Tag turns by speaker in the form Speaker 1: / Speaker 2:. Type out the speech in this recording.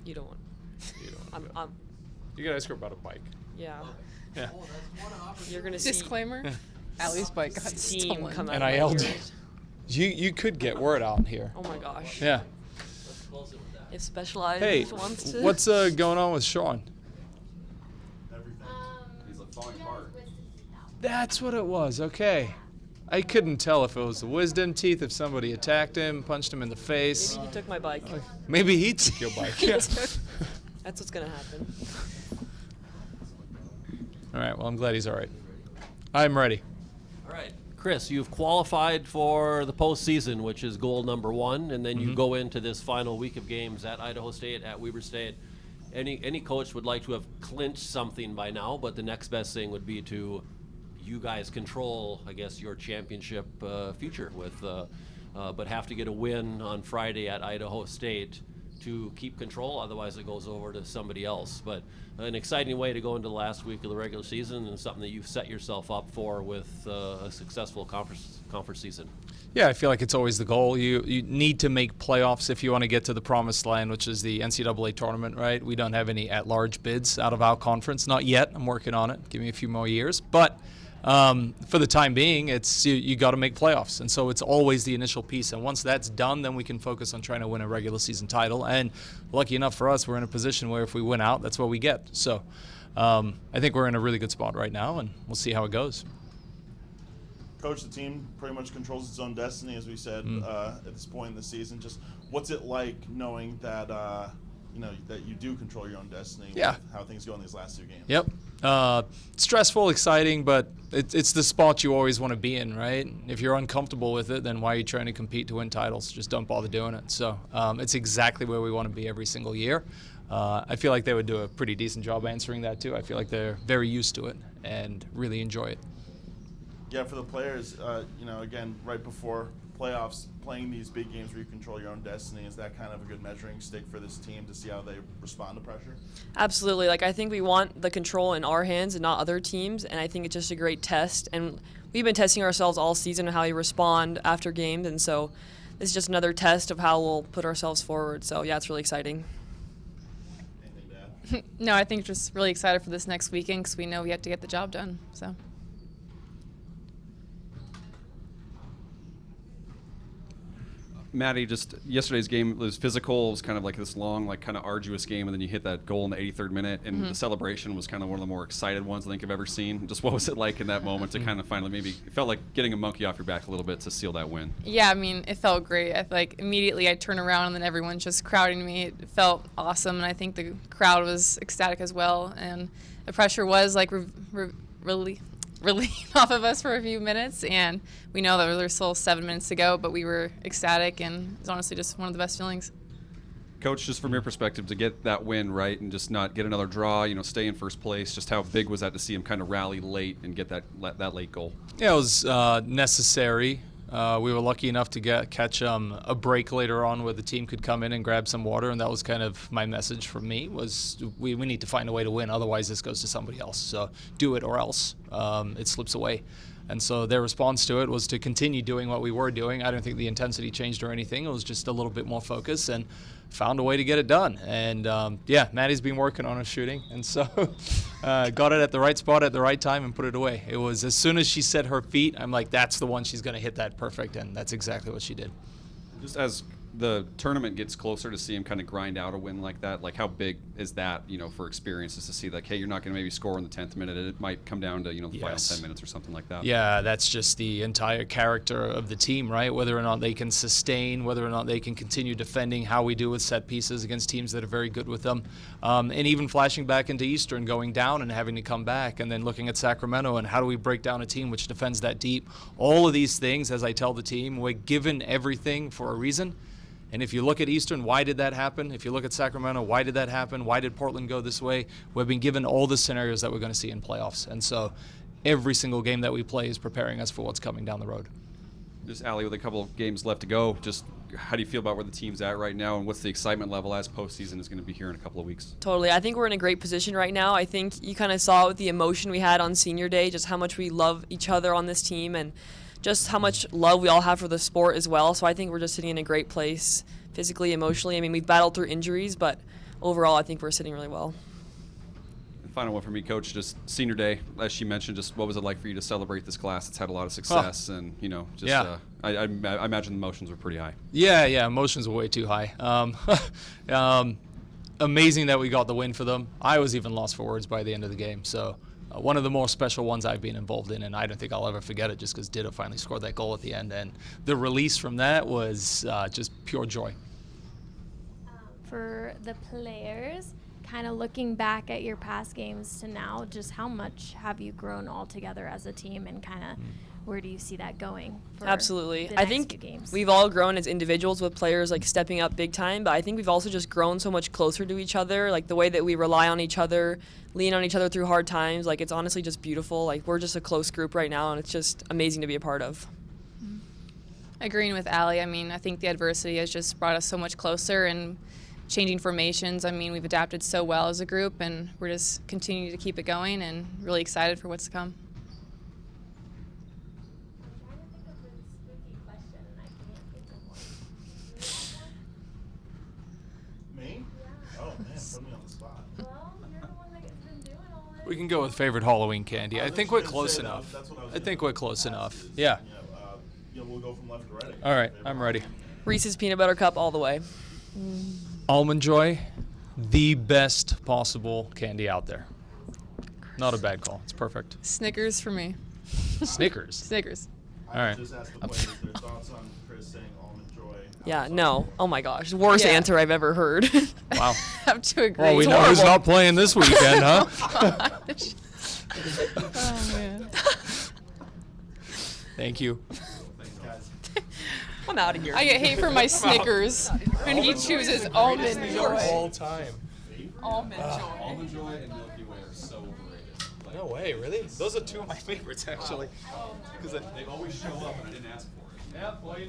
Speaker 1: You don't want.
Speaker 2: You don't.
Speaker 1: I'm
Speaker 2: You gotta ask her about a bike.
Speaker 1: yeah.
Speaker 2: Yeah.
Speaker 1: You're gonna see
Speaker 3: Disclaimer. Allie's bike got
Speaker 1: steam
Speaker 3: stolen.
Speaker 1: come out.
Speaker 2: And
Speaker 1: of
Speaker 2: I
Speaker 1: my
Speaker 2: yelled.
Speaker 1: ears.
Speaker 2: You could get word out here.
Speaker 1: Oh my gosh.
Speaker 2: Yeah.
Speaker 1: If Specialized
Speaker 2: Hey,
Speaker 1: wants to.
Speaker 2: what's going on with Sean?
Speaker 4: He's like falling apart.
Speaker 2: That's what it was. Okay. I couldn't tell if it was the wisdom teeth, if somebody attacked him, punched him in the face.
Speaker 1: Maybe he took my bike.
Speaker 2: Maybe he took your bike.
Speaker 1: That's what's gonna happen.
Speaker 2: All right. Well, I'm glad he's all right. I'm ready.
Speaker 5: All right, Chris, you've qualified for the postseason, which is goal number 1, and then you go into this final week of games at Idaho State, at Weber State. Any coach would like to have clinched something by now, but the next best thing would be to you guys control, I guess, your championship future with, but have to get a win on Friday at Idaho State to keep control. Otherwise, it goes over to somebody else. But an exciting way to go into the last week of the regular season, and something that you've set yourself up for with a successful conference season.
Speaker 2: Yeah, I feel like it's always the goal. You need to make playoffs if you want to get to the promised land, which is the NCAA tournament, right? We don't have any at-large bids out of our conference. Not yet. I'm working on it. Give me a few more years. But for the time being, it's you got to make playoffs. And so it's always the initial piece. And once that's done, then we can focus on trying to win a regular season title. And lucky enough for us, we're in a position where if we win out, that's what we get. So I think we're in a really good spot right now, and we'll see how it goes.
Speaker 6: Coach, the team pretty much controls its own destiny, as we said at this point in the season. Just what's it like knowing that that you do control your own destiny?
Speaker 2: Yeah.
Speaker 6: With how things go in these last 2 games.
Speaker 2: Yep. Stressful, exciting, but it's the spot you always want to be in, right? If you're uncomfortable with it, then why are you trying to compete to win titles? Just don't bother doing it. So it's exactly where we want to be every single year. I feel like they would do a pretty decent job answering that too. I feel like they're very used to it and really enjoy it.
Speaker 6: Yeah, for the players, again, right before playoffs, playing these big games where you control your own destiny, is that kind of a good measuring stick for this team to see how they respond to pressure?
Speaker 1: Absolutely. I think we want the control in our hands and not other teams, and I think it's just a great test. And we've been testing ourselves all season on how we respond after games, and so this is just another test of how we'll put ourselves forward. So, yeah, it's really exciting.
Speaker 6: Anything to add?
Speaker 3: No, I think just really excited for this next weekend because we know we have to get the job done. So.
Speaker 4: Maddie, just yesterday's game was physical. It was kind of like this long, like kind of arduous game, and then you hit that goal in the 83rd minute, and the celebration was kind of one of the more excited ones I think I've ever seen. Just what was it like in that moment to kind of finally maybe it felt like getting a monkey off your back a little bit to seal that win?
Speaker 3: Yeah, I mean, it felt great. Immediately I turned around and then everyone's just crowding me. It felt awesome, and I think the crowd was ecstatic as well. And the pressure was like relief off of us for a few minutes, and we know that there's still 7 minutes to go, but we were ecstatic, and it's honestly just one of the best feelings.
Speaker 4: Coach, just from your perspective, to get that win, right, and just not get another draw, stay in first place, just how big was that to see him kind of rally late and get that late goal?
Speaker 2: Yeah, it was necessary. We were lucky enough to catch a break later on where the team could come in and grab some water, and that was kind of my message for me was we need to find a way to win, otherwise this goes to somebody else. So do it or else it slips away. And so their response to it was to continue doing what we were doing. I don't think the intensity changed or anything. It was just a little bit more focus and found a way to get it done. And Maddie's been working on her shooting, and so got it at the right spot at the right time and put it away. It was as soon as she set her feet, I'm like, that's the one she's going to hit that perfect, and that's exactly what she did.
Speaker 4: Just as the tournament gets closer, to see him kind of grind out a win like that, like how big is that, for experiences to see like, hey, you're not going to maybe score in the 10th minute. It might come down to, the final 10 minutes or something like that.
Speaker 2: Yeah, that's just the entire character of the team, right? Whether or not they can sustain, whether or not they can continue defending, how we do with set pieces against teams that are very good with them. And even flashing back into Eastern, going down and having to come back, and then looking at Sacramento and how do we break down a team which defends that deep. All of these things, as I tell the team, we're given everything for a reason. And if you look at Eastern, why did that happen? If you look at Sacramento, why did that happen? Why did Portland go this way? We've been given all the scenarios that we're going to see in playoffs. And so every single game that we play is preparing us for what's coming down the road.
Speaker 4: Just, Allie, with a couple of games left to go, just how do you feel about where the team's at right now, and what's the excitement level as postseason is going to be here in a couple of weeks?
Speaker 1: Totally. I think we're in a great position right now. I think you kind of saw with the emotion we had on senior day, just how much we love each other on this team and just how much love we all have for the sport as well. So I think we're just sitting in a great place physically, emotionally. I mean, we've battled through injuries, but overall, I think we're sitting really well.
Speaker 4: Final one for me, Coach. Just senior day, as she mentioned. Just what was it like for you to celebrate this class? It's had a lot of success, and I imagine the emotions were pretty high.
Speaker 2: Yeah, emotions were way too high. Amazing that we got the win for them. I was even lost for words by the end of the game. So one of the more special ones I've been involved in, and I don't think I'll ever forget it, just because Ditto finally scored that goal at the end, and the release from that was just pure joy.
Speaker 7: For the players, kind of looking back at your past games to now, just how much have you grown all together as a team, and kind of where do you see that going for
Speaker 1: Absolutely.
Speaker 7: the
Speaker 1: I
Speaker 7: next
Speaker 1: think
Speaker 7: few games?
Speaker 1: we've all grown as individuals with players like stepping up big time, but I think we've also just grown so much closer to each other, like the way that we rely on each other, lean on each other through hard times. Like, it's honestly just beautiful. Like, we're just a close group right now, and it's just amazing to be a part of.
Speaker 3: Agreeing with Allie, I mean, I think the adversity has just brought us so much closer, and changing formations, I mean, we've adapted so well as a group, and we're just continuing to keep it going and really excited for what's to come.
Speaker 6: Me? Oh man, put me on the spot.
Speaker 2: We can go with favorite Halloween candy. I think we're close enough.
Speaker 6: That's what I was
Speaker 2: I
Speaker 6: gonna
Speaker 2: think
Speaker 6: go
Speaker 2: we're
Speaker 6: with.
Speaker 2: close enough.
Speaker 6: Is,
Speaker 2: Yeah.
Speaker 6: we'll go from left to right. I guess.
Speaker 2: All right,
Speaker 6: Favorite
Speaker 2: I'm ready.
Speaker 1: Reese's Peanut Butter Cup all the way.
Speaker 2: Almond Joy, the best possible candy out there. Not a bad call. It's perfect.
Speaker 3: Snickers for me.
Speaker 2: Snickers.
Speaker 3: Snickers.
Speaker 2: All right.
Speaker 6: Just ask the players their thoughts on Chris saying Almond Joy.
Speaker 1: Yeah, no. Oh my gosh. Worst
Speaker 3: Yeah.
Speaker 1: answer I've ever heard.
Speaker 2: Wow.
Speaker 3: Have to agree.
Speaker 2: Well, we know who's not playing this weekend, huh?
Speaker 3: Gosh. Oh, man.
Speaker 2: Thank you.
Speaker 1: I'm out of here.
Speaker 3: I get hate for my Snickers when he chooses almond joy.
Speaker 2: time.
Speaker 3: Almond joy.
Speaker 4: Almond Joy and Milky Way are so overrated.
Speaker 2: No way, really? Those are two of my favorites, actually.
Speaker 4: They always show up, and I didn't ask for it.
Speaker 2: Yeah, well,